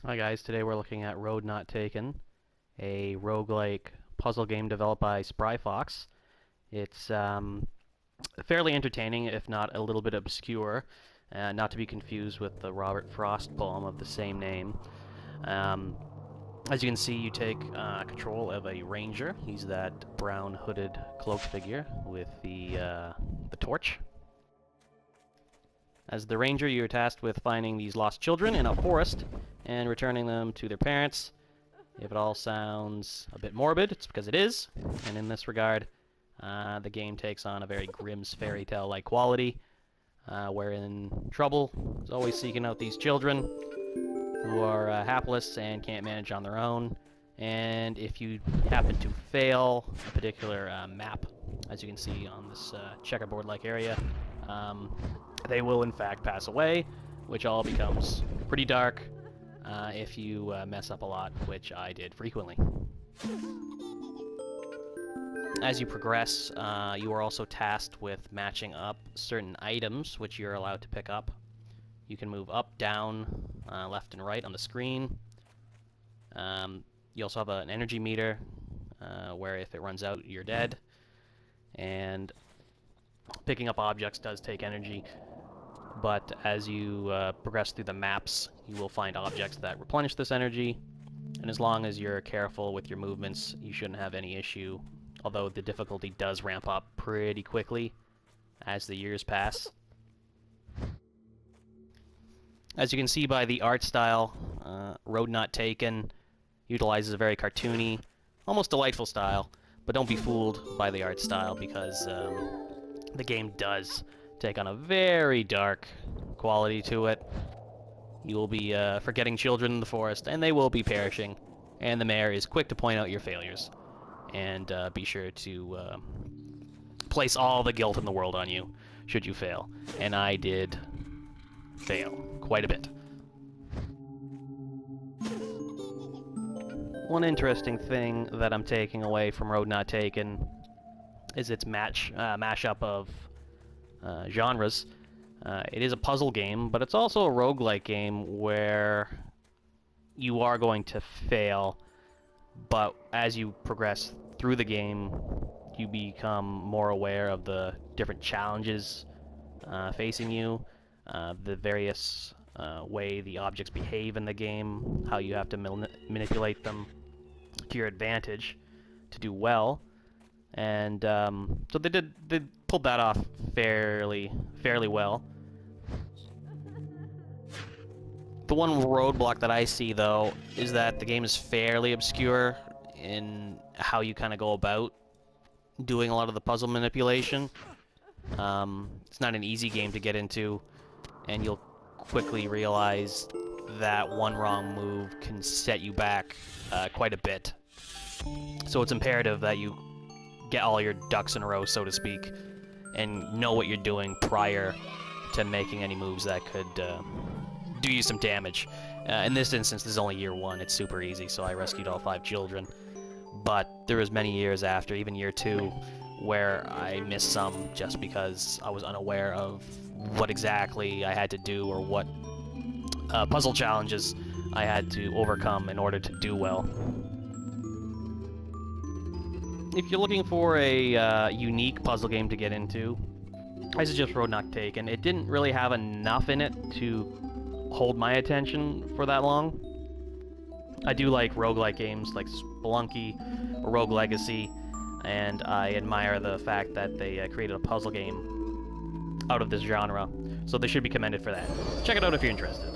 Hi guys, today we're looking at Road Not Taken, a roguelike puzzle game developed by Spryfox. It's fairly entertaining, if not a little bit obscure, not to be confused with the Robert Frost poem of the same name. Um, as you can see, you take control of a ranger. He's that brown hooded cloaked figure with the torch. As the ranger, you're tasked with finding these lost children in a forest and returning them to their parents. If it all sounds a bit morbid, it's because it is, and in this regard, the game takes on a very Grimm's fairy tale-like quality, wherein Trouble is always seeking out these children who are hapless and can't manage on their own, and if you happen to fail a particular map, as you can see on this checkerboard-like area, they will in fact pass away, which all becomes pretty dark if you mess up a lot, which I did frequently. As you progress, you are also tasked with matching up certain items which you're allowed to pick up. You can move up, down, left, and right on the screen. You also have an energy meter where if it runs out, you're dead. And picking up objects does take energy, but as you progress through the maps, you will find objects that replenish this energy, and as long as you're careful with your movements, you shouldn't have any issue, although the difficulty does ramp up pretty quickly as the years pass. As you can see by the art style, Road Not Taken utilizes a very cartoony, almost delightful style, but don't be fooled by the art style because the game does take on a very dark quality to it. You will be forgetting children in the forest, and they will be perishing, and the mayor is quick to point out your failures, and be sure to place all the guilt in the world on you should you fail, and I did fail quite a bit. One interesting thing that I'm taking away from Road Not Taken is its mashup of genres. It is a puzzle game, but it's also a roguelike game where you are going to fail, but as you progress through the game, you become more aware of the different challenges facing you, the various way the objects behave in the game, how you have to manipulate them to your advantage to do well. And so they pulled that off fairly well. The one roadblock that I see, though, is that the game is fairly obscure in how you kind of go about doing a lot of the puzzle manipulation. It's not an easy game to get into, and you'll quickly realize that one wrong move can set you back quite a bit. So it's imperative that you get all your ducks in a row, so to speak, and know what you're doing prior to making any moves that could do you some damage. In this instance, this is only year one. It's super easy, so I rescued all 5 children. But there was many years after, even year 2, where I missed some just because I was unaware of what exactly I had to do or what puzzle challenges I had to overcome in order to do well. If you're looking for a unique puzzle game to get into, I suggest Road Not Taken. It didn't really have enough in it to hold my attention for that long. I do like roguelike games like Spelunky or Rogue Legacy, and I admire the fact that they created a puzzle game out of this genre, so they should be commended for that. Check it out if you're interested.